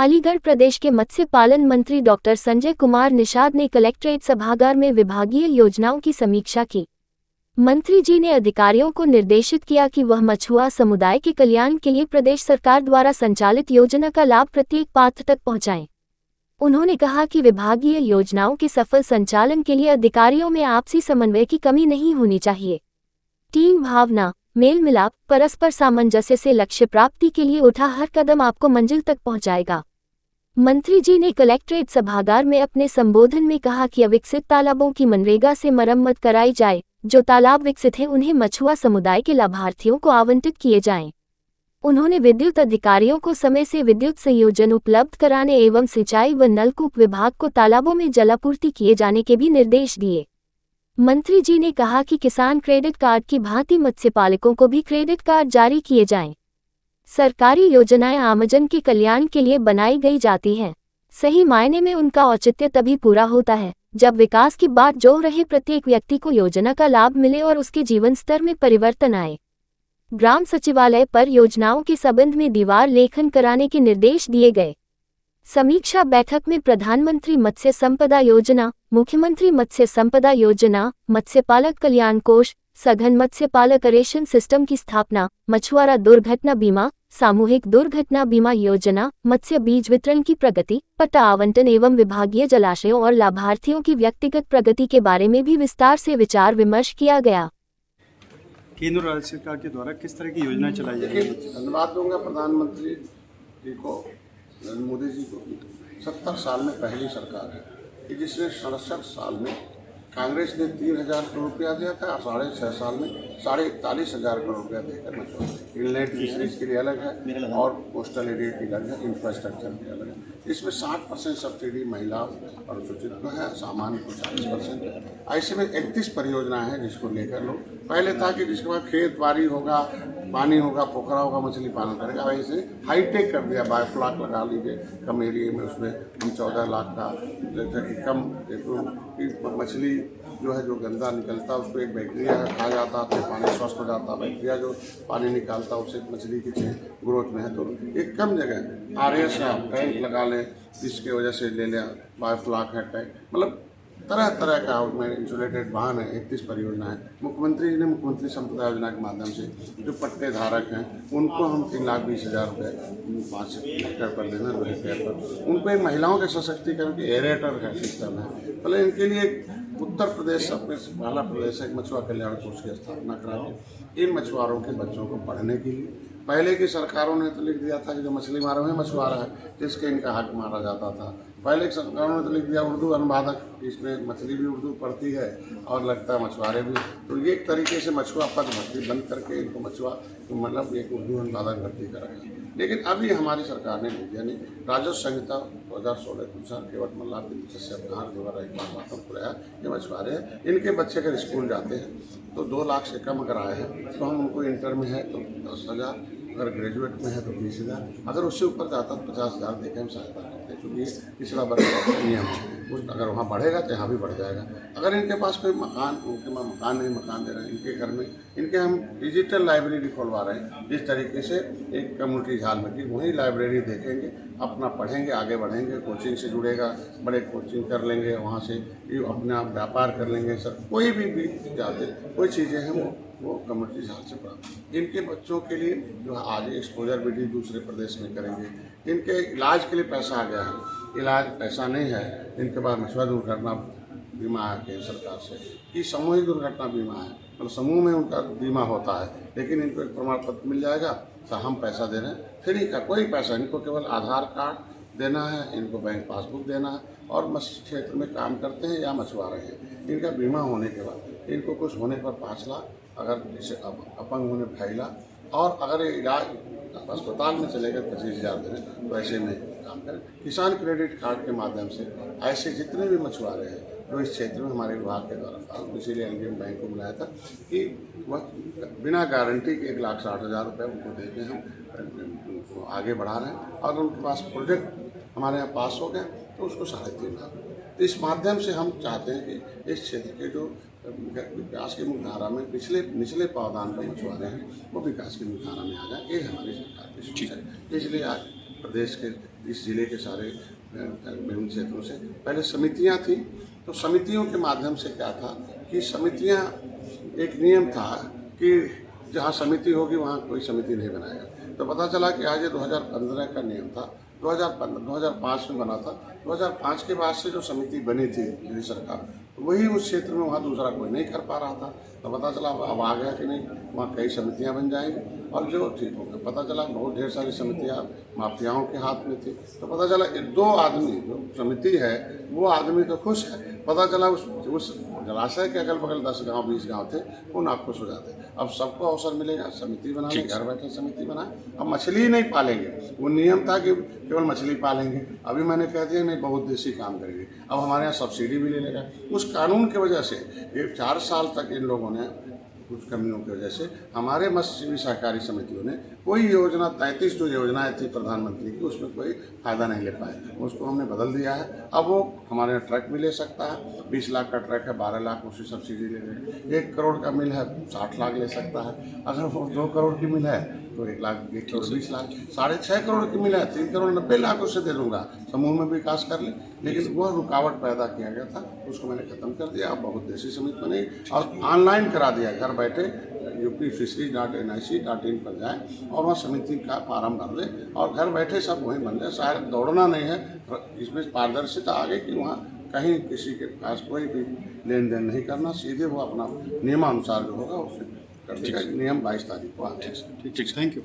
अलीगढ़ प्रदेश के मत्स्य पालन मंत्री डॉक्टर संजय कुमार निषाद ने कलेक्ट्रेट सभागार में विभागीय योजनाओं की समीक्षा की। मंत्री जी ने अधिकारियों को निर्देशित किया कि वह मछुआ समुदाय के कल्याण के लिए प्रदेश सरकार द्वारा संचालित योजना का लाभ प्रत्येक पात्र तक पहुंचाएं। उन्होंने कहा कि विभागीय योजनाओं के सफल संचालन के लिए अधिकारियों में आपसी समन्वय की कमी नहीं होनी चाहिए। टीम भावना, मेल मिलाप, परस्पर सामंजस्य से लक्ष्य प्राप्ति के लिए उठा हर कदम आपको मंजिल तक पहुंचाएगा। मंत्री जी ने कलेक्ट्रेट सभागार में अपने संबोधन में कहा कि अविकसित तालाबों की मनरेगा से मरम्मत कराई जाए, जो तालाब विकसित हैं उन्हें मछुआ समुदाय के लाभार्थियों को आवंटित किए जाएं। उन्होंने विद्युत अधिकारियों को समय से विद्युत संयोजन उपलब्ध कराने एवं सिंचाई व नलकूप विभाग को तालाबों में जलापूर्ति किए जाने के भी निर्देश दिए। मंत्री जी ने कहा कि किसान क्रेडिट कार्ड की भांति मत्स्य पालकों को भी क्रेडिट कार्ड जारी किए जाएं। सरकारी योजनाएं आमजन के कल्याण के लिए बनाई गई जाती हैं। सही मायने में उनका औचित्य तभी पूरा होता है जब विकास की बात जो रहे प्रत्येक व्यक्ति को योजना का लाभ मिले और उसके जीवन स्तर में परिवर्तन आए। ग्राम सचिवालय पर योजनाओं के संबंध में दीवार लेखन कराने के निर्देश दिए गए। समीक्षा बैठक में प्रधानमंत्री मत्स्य संपदा योजना, मुख्यमंत्री मत्स्य संपदा योजना, मत्स्य पालक कल्याण कोष, सघन मत्स्य पालक रेशन सिस्टम की स्थापना, मछुआरा दुर्घटना बीमा, सामूहिक दुर्घटना बीमा योजना, मत्स्य बीज वितरण की प्रगति, पट्टा आवंटन एवं विभागीय जलाशयों और लाभार्थियों की व्यक्तिगत प्रगति के बारे में भी विस्तार से विचार विमर्श किया गया। केंद्र और राज्य सरकार के द्वारा किस तरह की योजनाएं चलाई जा रही है? धन्यवाद दूंगा प्रधानमंत्री जी को, नरेंद्र मोदी जी को। 70 साल में पहली सरकार है कि जिसने 67 साल में कांग्रेस ने 3,000 करोड़ रुपया दिया था और 6.5 साल में 41,500 करोड़ रुपया देकर मछुआरों इनलेट फिशरीज के लिए अलग है और कोस्टल एरिया की अलग है, इंफ्रास्ट्रक्चर के अलग है। इसमें 60% सब्सिडी महिलाओं और अनुसूचित को है, सामान्य को 40% है। ऐसे में 31 परियोजनाएं हैं जिसको लेकर लोग, पहले था कि जिसके बाद खेत बाड़ी होगा, पानी होगा, पोखरा होगा, मछली पालन करेगा। वैसे हाईटेक कर दिया, बायोफ्लाक लगा लीजिए कम एरिए में, उसमें हम 14 लाख का जैसे कि कम मछली जो है जो गंदा निकलता है उसको एक बैक्टीरिया है, खा जाता है तो पानी स्वस्थ हो जाता है। बैक्टीरिया जो पानी निकालता है उससे मछली की ग्रोथ में है। तो एक कम जगह RS टैंक लगा लें, जिसकी वजह से ले लें, बायोफ्लाक है टैंक, मतलब तरह तरह का उसमें इंसुलेटेड वाहन है। 31 परियोजना है। मुख्यमंत्री जी ने मुख्यमंत्री संपदा योजना के माध्यम से जो पट्टे धारक हैं उनको हम 3,20,000 रुपये 5 हेक्टेयर पर देना, 2 हेक्टेयर पर उनको एक महिलाओं के सशक्तिकरण की एरेटर का सिस्टम है। पहले इनके लिए उत्तर प्रदेश सबसे पहला प्रदेश है मछुआ कल्याण कोष की स्थापना करा दी। इन मछुआरों के बच्चों को पढ़ने के लिए पहले की सरकारों ने तो लिख दिया था कि जो मछली मारो है मछुआरा है, जिसके इनका हक मारा जाता था। पहले की सरकारों ने तो लिख दिया उर्दू अनुवादक, इसमें मछली भी उर्दू पढ़ती है और लगता है मछुआरे भी। तो ये एक तरीके से मछुआ पद भर्ती बंद करके इनको मछुआ तो मतलब एक उर्दू अनुवादक भर्ती करेंगे। लेकिन अभी हमारी सरकार ने यानी राजस्व संहिता 2016 के अनुसार केवट मल्लाह मत्स्य अपराध द्वारा एक बात खुलाया ये मछुआरे हैं, इनके बच्चे अगर स्कूल जाते हैं तो 2 लाख से कम अगर आए हैं तो हम उनको इंटर में है तो 10,000, अगर ग्रेजुएट में है तो 20,000, अगर उससे ऊपर जाता तो 50,000 देकर हम सहायता करते हैं, क्योंकि ये पिछड़ा वर्ग का नियम है। अगर वहाँ बढ़ेगा तो यहाँ भी बढ़ जाएगा। अगर इनके पास कोई मकान, उनके पास मकान नहीं, मकान दे रहे हैं इनके घर में, इनके हम डिजिटल लाइब्रेरी खोलवा रहे हैं। जिस तरीके से एक कम्युनिटी हाल में कि वहीं लाइब्रेरी देखेंगे, अपना पढ़ेंगे, आगे बढ़ेंगे, कोचिंग से जुड़ेगा, बड़े कोचिंग कर लेंगे, वहाँ से अपना व्यापार कर लेंगे। सर कोई भी जाते कोई चीज़ें हैं वो कम्युनिटी हाल से प्राप्त। इनके बच्चों के लिए जो आज एक्सपोजर विधि दूसरे प्रदेश में करेंगे। इनके इलाज के लिए पैसा आ गया है, इलाज पैसा नहीं है। इनके पास मछुआ दुर्घटना बीमा है केंद्र सरकार से, कि सामूहिक दुर्घटना बीमा है, मतलब समूह में उनका बीमा होता है। लेकिन इनको एक प्रमाण पत्र मिल जाएगा तो हम पैसा दे रहे हैं, फ्री का कोई पैसा, इनको केवल आधार कार्ड देना है, इनको बैंक पासबुक देना है और मत्स्य क्षेत्र में काम करते हैं या मछुआरे हैं। इनका बीमा होने के बाद इनको कुछ होने पर 5 लाख, अगर जैसे अपंग होने 2.5 लाख, और अगर ये इलाज अस्पताल में चलेगा 25,000 देने, तो ऐसे में काम करें। किसान क्रेडिट कार्ड के माध्यम से ऐसे जितने भी मछुआरे हैं जो इस क्षेत्र में हमारे विभाग के द्वारा था, इसीलिए इंडियन बैंक को बुलाया था कि वह बिना गारंटी के 1,60,000 रुपये उनको देते हम आगे बढ़ा रहे हैं। और उनके पास प्रोजेक्ट हमारे यहाँ पास हो गया तो उसको 3.5 लाख। तो इस माध्यम से हम चाहते हैं कि इस क्षेत्र के जो विकास की मुख्यधारा में निचले पावदान पर मछुआरे हैं वो विकास की मुख्यधारा में आ जाए। ये हमारी सरकार की सोच है। इसलिए आज प्रदेश के इस जिले के सारे विभिन्न क्षेत्रों से। पहले समितियां थी, तो समितियों के माध्यम से क्या था कि समितियां, एक नियम था कि जहां समिति होगी वहां कोई समिति नहीं बनाएगा। तो पता चला कि आज ये 2015 का नियम था, 2005 में बना था। 2005 के बाद से जो समिति बनी थी दिल्ली सरकार, वही उस क्षेत्र में वहाँ दूसरा कोई नहीं कर पा रहा था। तो पता चला अब आ गया कि नहीं, वहाँ कई समितियाँ बन जाएंगी और जो ठीक हो गया। पता चला बहुत ढेर सारी समितियाँ माफियाओं के हाथ में थी। तो पता चला कि 2 आदमी, जो समिति है वो आदमी तो खुश है। पता चला उस जलाशय के अगल बगल 10 गाँव 20 गाँव थे, वो नाखुश हो जाते। अब सबको अवसर मिलेगा समिति बनाने, घर बैठे समिति बनाए। अब मछली ही नहीं पालेंगे, वो नियम था कि केवल मछली पालेंगे। अभी मैंने कह दिया नहीं, बहुत देसी काम करेंगे। अब हमारे यहाँ सब्सिडी भी ले लेगा। उस कानून की वजह से ये 4 साल तक इन लोगों ने, कुछ कमियों की वजह से, हमारे मत्स्य सहकारी समितियों ने कोई योजना, 33 जो योजनाएं थी प्रधानमंत्री की, उसमें कोई फायदा नहीं ले पाए। उसको हमने बदल दिया है। अब वो हमारे यहाँ ट्रक भी ले सकता है। 20 लाख का ट्रक है, 12 लाख उसकी सब्सिडी ले रहे। 1 करोड़ का मिल है, 60 लाख ले सकता है। अगर वो 2 करोड़ की मिल है तो 1 करोड़ 20 लाख, 6.5 करोड़ की मिल है, 3 करोड़ 90 लाख उससे दे दूंगा, समूह में विकास कर ले। लेकिन वह रुकावट पैदा किया गया था, उसको मैंने खत्म कर दिया। अब बहुत देशी समिति बनी और ऑनलाइन करा दिया। घर बैठे upfisheries.nic.in पर जाए और वहाँ समिति का फार्म भर दे और घर बैठे सब वहीं बन जाए। शायद दौड़ना नहीं है, इसमें पारदर्शिता आ गई कि वहाँ कहीं किसी के पास कोई भी लेन देन नहीं करना, सीधे वो अपना नियमानुसार जो होगा उसे कर देगा। नियम 22 तारीख को आ गया। ठीक, थैंक यू।